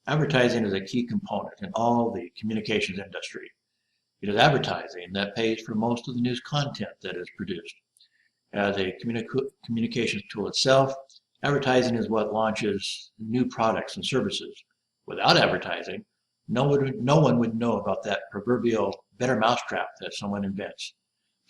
Advertising is a key component in all the communications industry. It is advertising that pays for most of the news content that is produced. As a communications tool itself, advertising is what launches new products and services. Without advertising, no one would know about that proverbial better mousetrap that someone invents.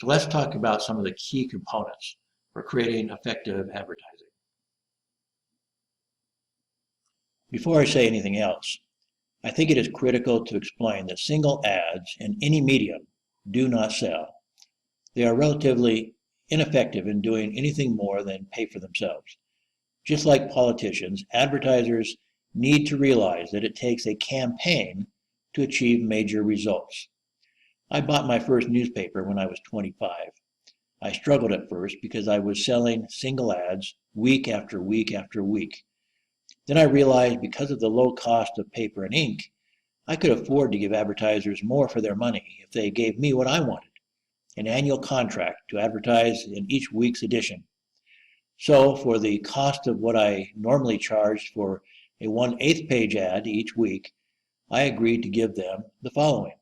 So let's talk about some of the key components for creating effective advertising. Before I say anything else, I think it is critical to explain that single ads in any medium do not sell. They are relatively ineffective in doing anything more than pay for themselves. Just like politicians, advertisers need to realize that it takes a campaign to achieve major results. I bought my first newspaper when I was 25. I struggled at first because I was selling single ads week after week after week. Then I realized because of the low cost of paper and ink, I could afford to give advertisers more for their money if they gave me what I wanted, an annual contract to advertise in each week's edition. So for the cost of what I normally charged for a 1/8 page ad each week, I agreed to give them the following.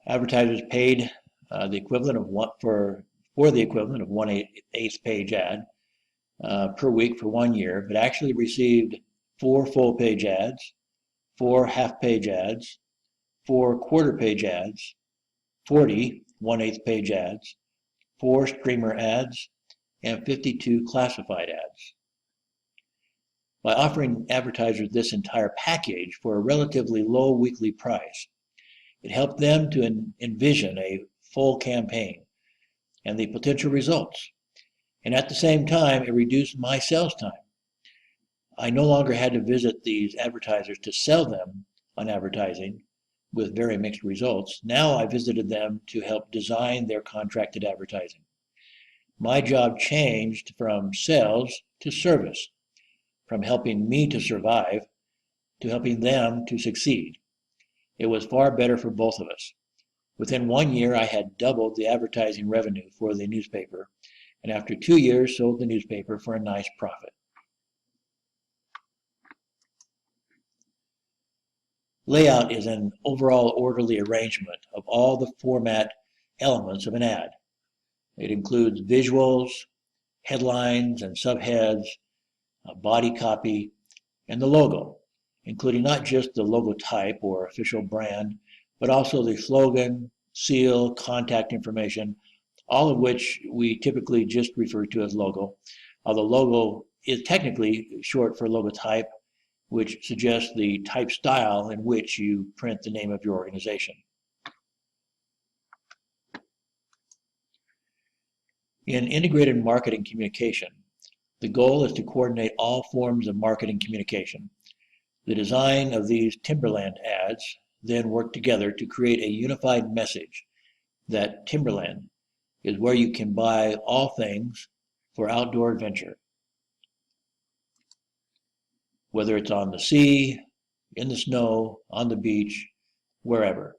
Advertisers paid the equivalent of the equivalent of 1/8 page ad per week for 1 year, but actually received 4 full page ads, 4 half page ads, 4 quarter page ads, 40 1/8 page ads, 4 streamer ads, and 52 classified ads. By offering advertisers this entire package for a relatively low weekly price, it helped them to envision a full campaign and the potential results. And at the same time, it reduced my sales time. I no longer had to visit these advertisers to sell them on advertising with very mixed results. Now I visited them to help design their contracted advertising. My job changed from sales to service, from helping me to survive to helping them to succeed. It was far better for both of us. Within 1 year, I had doubled the advertising revenue for the newspaper, and after 2 years, sold the newspaper for a nice profit. Layout is an overall orderly arrangement of all the format elements of an ad. It includes visuals, headlines and subheads, body copy, and the logo, including not just the logo type or official brand, but also the slogan, seal, contact information, all of which we typically just refer to as logo, although logo is technically short for logotype, which suggests the type style in which you print the name of your organization. In integrated marketing communication, the goal is to coordinate all forms of marketing communication. The design of these Timberland ads then work together to create a unified message that Timberland is where you can buy all things for outdoor adventure. Whether it's on the sea, in the snow, on the beach, wherever.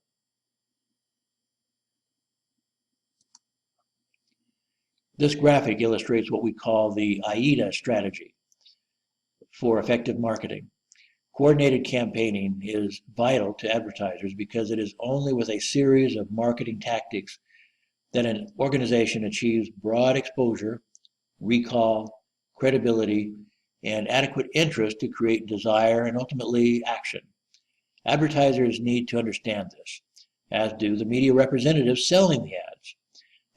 This graphic illustrates what we call the AIDA strategy for effective marketing. Coordinated campaigning is vital to advertisers because it is only with a series of marketing tactics that an organization achieves broad exposure, recall, credibility, and adequate interest to create desire and ultimately action. Advertisers need to understand this, as do the media representatives selling the ads.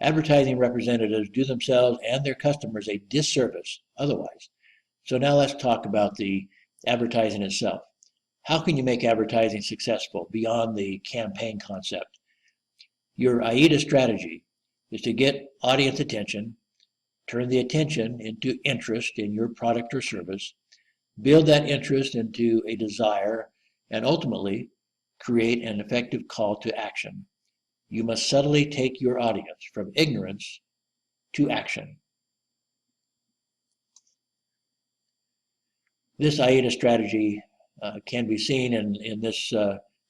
Advertising representatives do themselves and their customers a disservice otherwise. So now let's talk about the advertising itself. How can you make advertising successful beyond the campaign concept? Your AIDA strategy is to get audience attention, turn the attention into interest in your product or service, build that interest into a desire, and ultimately create an effective call to action. You must subtly take your audience from ignorance to action. This AIDA strategy can be seen in this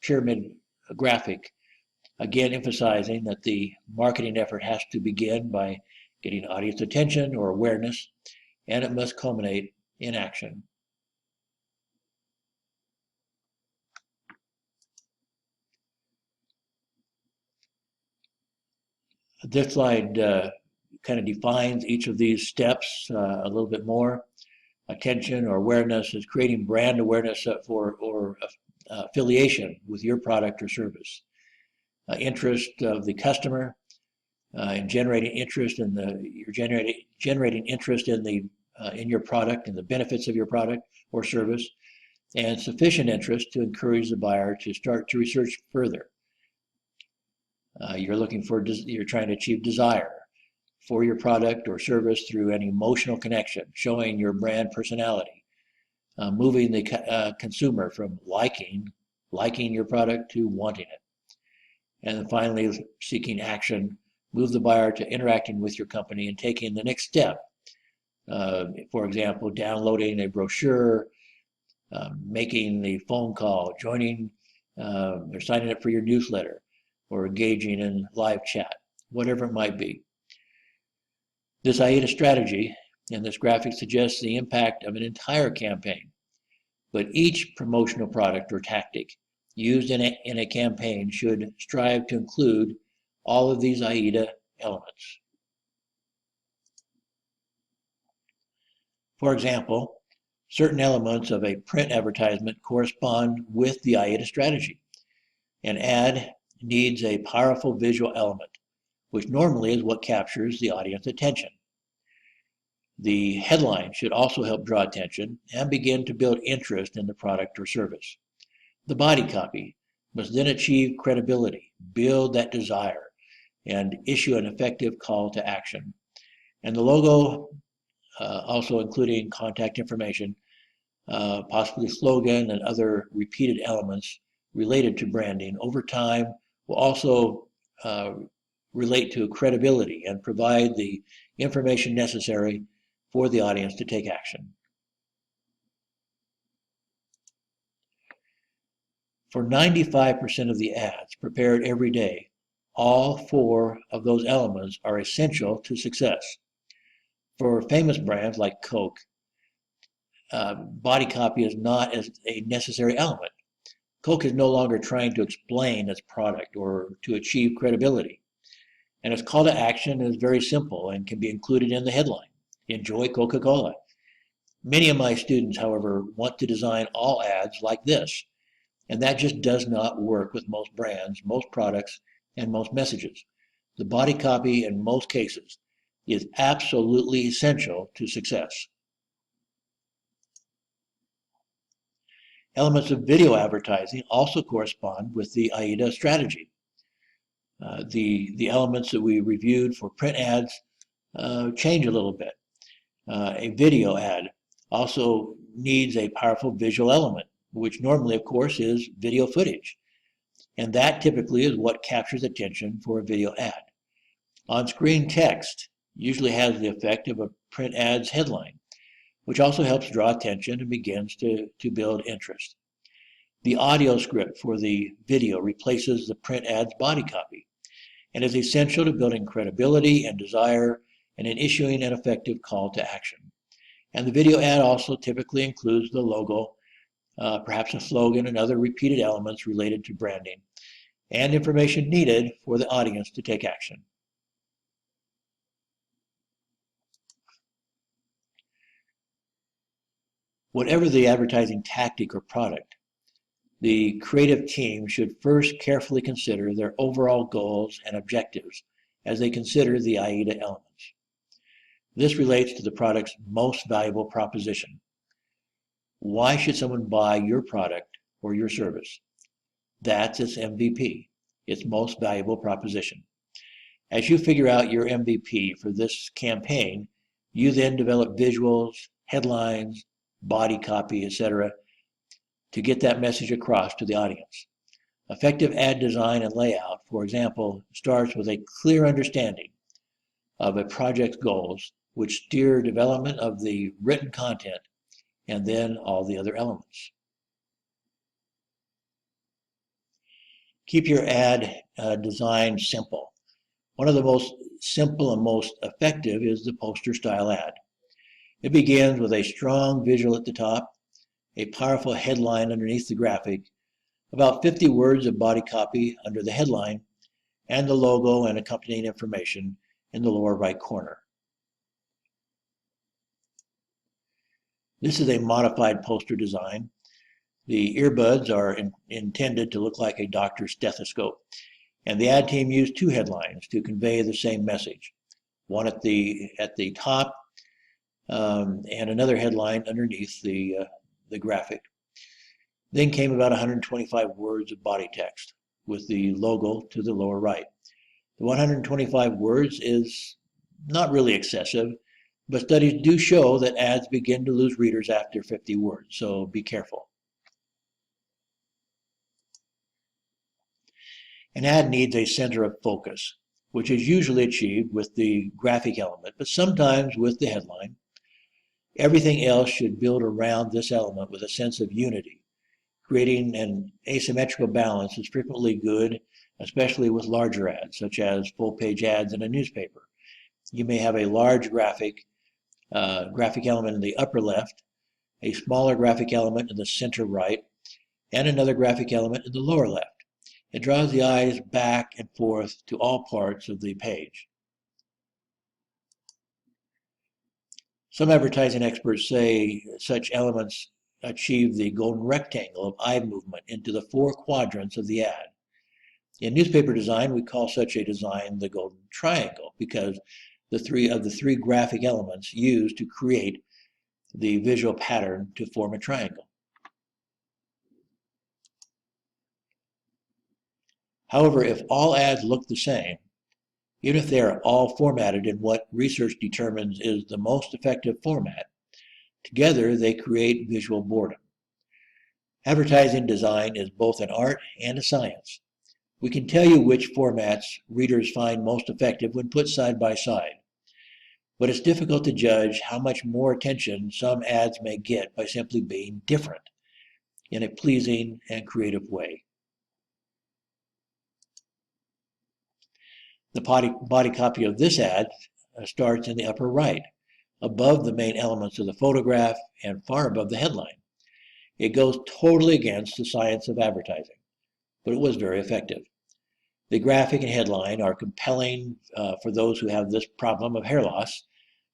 pyramid graphic, again emphasizing that the marketing effort has to begin by getting audience attention or awareness, and it must culminate in action. This slide kind of defines each of these steps a little bit more. Attention or awareness is creating brand awareness or affiliation with your product or service. Interest of the customer and generating interest in you're generating interest in your product and the benefits of your product or service, and sufficient interest to encourage the buyer to start to research further. You're trying to achieve desire for your product or service through an emotional connection, showing your brand personality, moving the consumer from liking your product to wanting it. And then finally, seeking action, move the buyer to interacting with your company and taking the next step. For example, downloading a brochure, making the phone call, joining or signing up for your newsletter, or engaging in live chat, whatever it might be. This AIDA strategy and this graphic suggests the impact of an entire campaign, but each promotional product or tactic used in a campaign should strive to include all of these AIDA elements. For example, certain elements of a print advertisement correspond with the AIDA strategy. An ad needs a powerful visual element, which normally is what captures the audience attention. The headline should also help draw attention and begin to build interest in the product or service. The body copy must then achieve credibility, build that desire, and issue an effective call to action. And the logo, also including contact information, possibly slogan and other repeated elements related to branding over time, will also relate to credibility and provide the information necessary for the audience to take action. For 95% of the ads prepared every day, all 4 of those elements are essential to success. For famous brands like Coke, body copy is not as a necessary element. Coke is no longer trying to explain its product or to achieve credibility. And its call to action is very simple and can be included in the headline. Enjoy Coca-Cola. Many of my students, however, want to design all ads like this, and that just does not work with most brands, most products, and most messages. The body copy in most cases is absolutely essential to success. Elements of video advertising also correspond with the AIDA strategy. The elements that we reviewed for print ads change a little bit. A video ad also needs a powerful visual element, which normally, of course, is video footage. And that typically is what captures attention for a video ad. On-screen text usually has the effect of a print ad's headline, which also helps draw attention and begins to build interest. The audio script for the video replaces the print ad's body copy and is essential to building credibility and desire and in issuing an effective call to action. And the video ad also typically includes the logo, perhaps a slogan and other repeated elements related to branding, and information needed for the audience to take action. Whatever the advertising tactic or product, the creative team should first carefully consider their overall goals and objectives as they consider the AIDA elements. This relates to the product's most valuable proposition. Why should someone buy your product or your service? That's its MVP, its most valuable proposition. As you figure out your MVP for this campaign, you then develop visuals, headlines, body copy, etc., to get that message across to the audience. Effective ad design and layout, for example, starts with a clear understanding of a project's goals, which steer development of the written content and then all the other elements. Keep your ad design simple. One of the most simple and most effective is the poster style ad. It begins with a strong visual at the top, a powerful headline underneath the graphic, about 50 words of body copy under the headline, and the logo and accompanying information in the lower right corner. This is a modified poster design. The earbuds are intended to look like a doctor's stethoscope, and the ad team used two headlines to convey the same message. One at the top and another headline underneath the graphic. Then came about 125 words of body text with the logo to the lower right. The 125 words is not really excessive, but studies do show that ads begin to lose readers after 50 words, so be careful. An ad needs a center of focus, which is usually achieved with the graphic element, but sometimes with the headline. Everything else should build around this element with a sense of unity. Creating an asymmetrical balance is frequently good, especially with larger ads, such as full-page ads in a newspaper. You may have a large graphic element in the upper left, a smaller graphic element in the center right, and another graphic element in the lower left. It draws the eyes back and forth to all parts of the page. Some advertising experts say such elements achieve the golden rectangle of eye movement into the four quadrants of the ad. In newspaper design, we call such a design the golden triangle because the three graphic elements used to create the visual pattern to form a triangle. However, if all ads look the same, even if they are all formatted in what research determines is the most effective format, together they create visual boredom. Advertising design is both an art and a science. We can tell you which formats readers find most effective when put side by side, but it's difficult to judge how much more attention some ads may get by simply being different in a pleasing and creative way. The body copy of this ad starts in the upper right, above the main elements of the photograph and far above the headline. It goes totally against the science of advertising, but it was very effective. The graphic and headline are compelling for those who have this problem of hair loss,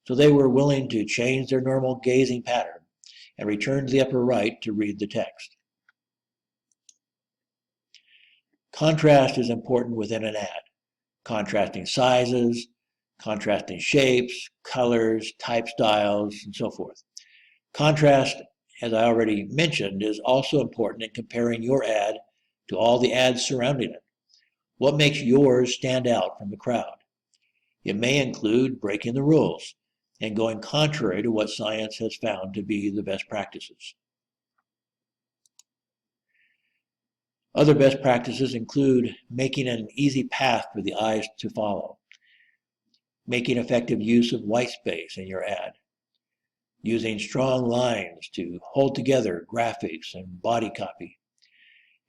so they were willing to change their normal gazing pattern and return to the upper right to read the text. Contrast is important within an ad. Contrasting sizes, contrasting shapes, colors, type styles, and so forth. Contrast, as I already mentioned, is also important in comparing your ad to all the ads surrounding it. What makes yours stand out from the crowd? It may include breaking the rules and going contrary to what science has found to be the best practices. Other best practices include making an easy path for the eyes to follow, making effective use of white space in your ad, using strong lines to hold together graphics and body copy,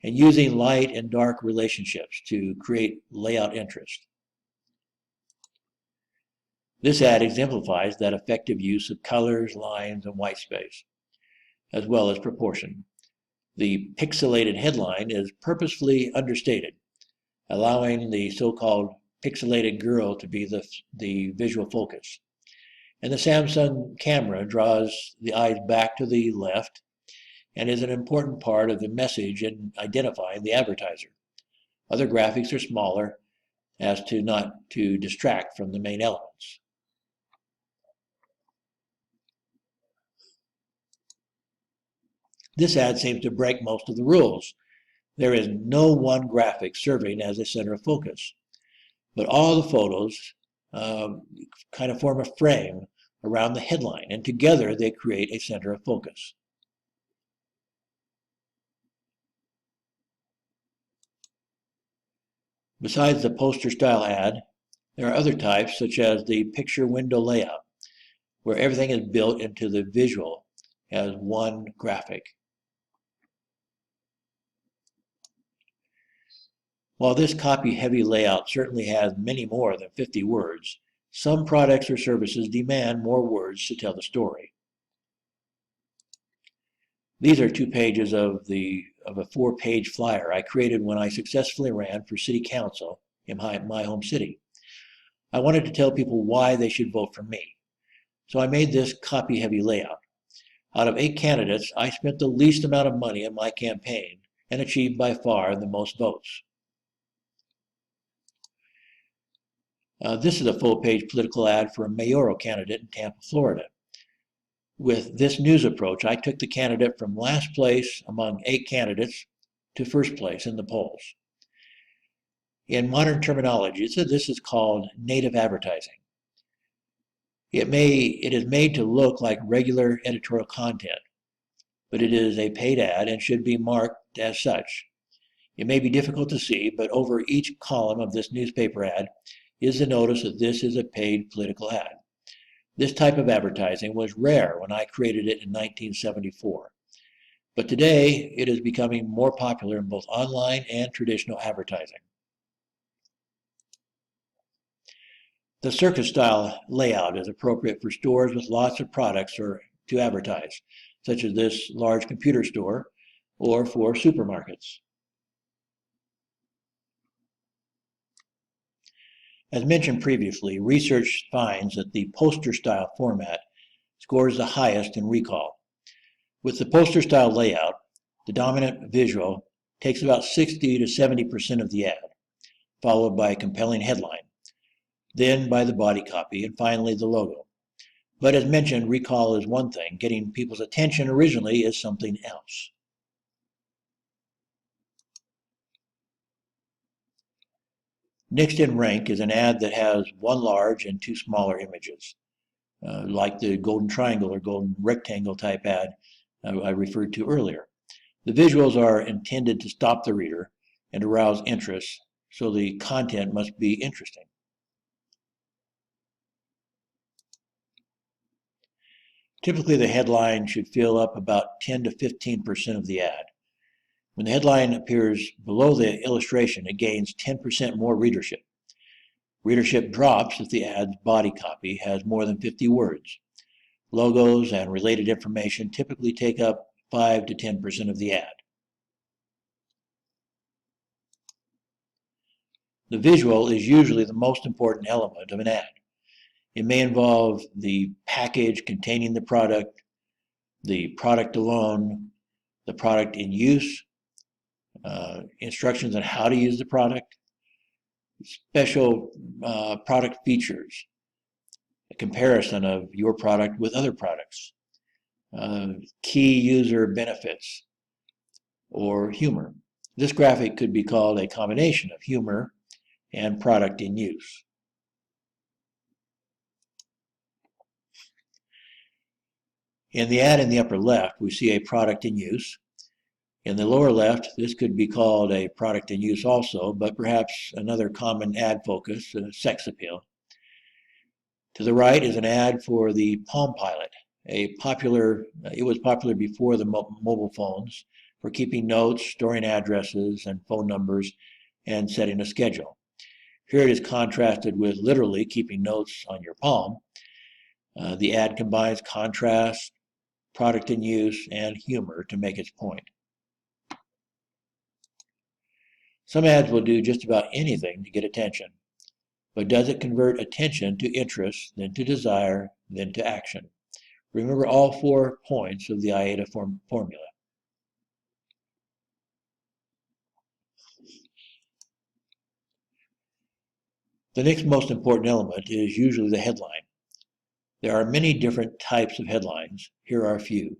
and using light and dark relationships to create layout interest. This ad exemplifies that effective use of colors, lines, and white space, as well as proportion. The pixelated headline is purposefully understated, allowing the so-called pixelated girl to be the visual focus. And the Samsung camera draws the eyes back to the left and is an important part of the message in identifying the advertiser. Other graphics are smaller as to not to distract from the main elements. This ad seems to break most of the rules. There is no one graphic serving as a center of focus, but all the photos kind of form a frame around the headline, and together they create a center of focus. Besides the poster style ad, there are other types such as the picture window layout, where everything is built into the visual as one graphic. While this copy-heavy layout certainly has many more than 50 words, some products or services demand more words to tell the story. These are 2 pages of a 4-page flyer I created when I successfully ran for City Council in my home city. I wanted to tell people why they should vote for me. So I made this copy-heavy layout. Out of 8 candidates, I spent the least amount of money on my campaign and achieved by far the most votes. This is a full-page political ad for a mayoral candidate in Tampa, Florida. With this news approach, I took the candidate from last place among 8 candidates to first place in the polls. In modern terminology, this is called native advertising. It is made to look like regular editorial content, but it is a paid ad and should be marked as such. It may be difficult to see, but over each column of this newspaper ad is the notice that this is a paid political ad. This type of advertising was rare when I created it in 1974, but today it is becoming more popular in both online and traditional advertising. The Circus style layout is appropriate for stores with lots of products or to advertise, such as this large computer store, or for supermarkets. As mentioned previously, research finds that the poster style format scores the highest in recall. With the poster style layout, the dominant visual takes about 60 to 70% of the ad, followed by a compelling headline, then by the body copy, and finally the logo. But as mentioned, recall is one thing. Getting people's attention originally is something else. Next in rank is an ad that has 1 large and 2 smaller images, like the golden triangle or golden rectangle type ad I referred to earlier. The visuals are intended to stop the reader and arouse interest, so the content must be interesting. Typically, the headline should fill up about 10 to 15% of the ad. When the headline appears below the illustration, it gains 10% more readership. Readership drops if the ad's body copy has more than 50 words. Logos and related information typically take up 5 to 10% of the ad. The visual is usually the most important element of an ad. It may involve the package containing the product alone, the product in use, instructions on how to use the product, special product features, a comparison of your product with other products, key user benefits, or humor. This graphic could be called a combination of humor and product in use. In the ad in the upper left, we see a product in use. In the lower left, this could be called a product in use also, but perhaps another common ad focus, sex appeal. To the right is an ad for the Palm Pilot. It was popular before the mobile phones for keeping notes, storing addresses and phone numbers, and setting a schedule. Here it is contrasted with literally keeping notes on your palm. The ad combines contrast, product in use, and humor to make its point. Some ads will do just about anything to get attention, but does it convert attention to interest, then to desire, then to action? Remember all 4 points of the AIDA formula. The next most important element is usually the headline. There are many different types of headlines. Here are a few.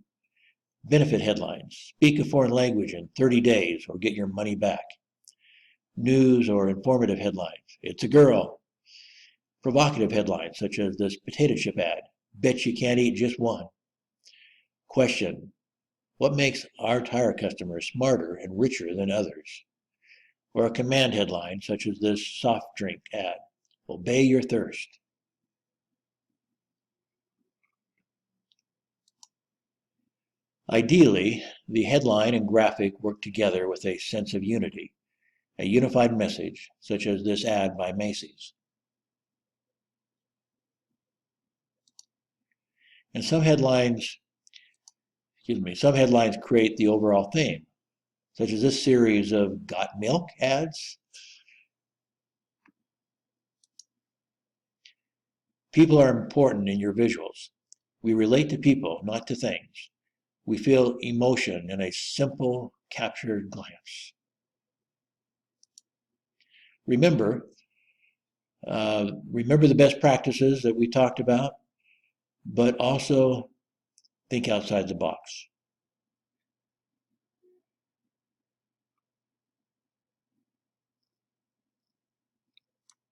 Benefit headlines. Speak a foreign language in 30 days or get your money back. News or informative headlines. It's a girl. Provocative headlines such as this potato chip ad. Bet you can't eat just one. Question. What makes our tire customers smarter and richer than others? Or a command headline such as this soft drink ad. Obey your thirst. Ideally, the headline and graphic work together with a sense of unity, a unified message, such as this ad by Macy's. And some headlines create the overall theme, such as this series of Got Milk ads. People are important in your visuals. We relate to people, not to things. We feel emotion in a simple, captured glance. Remember the best practices that we talked about, but also think outside the box.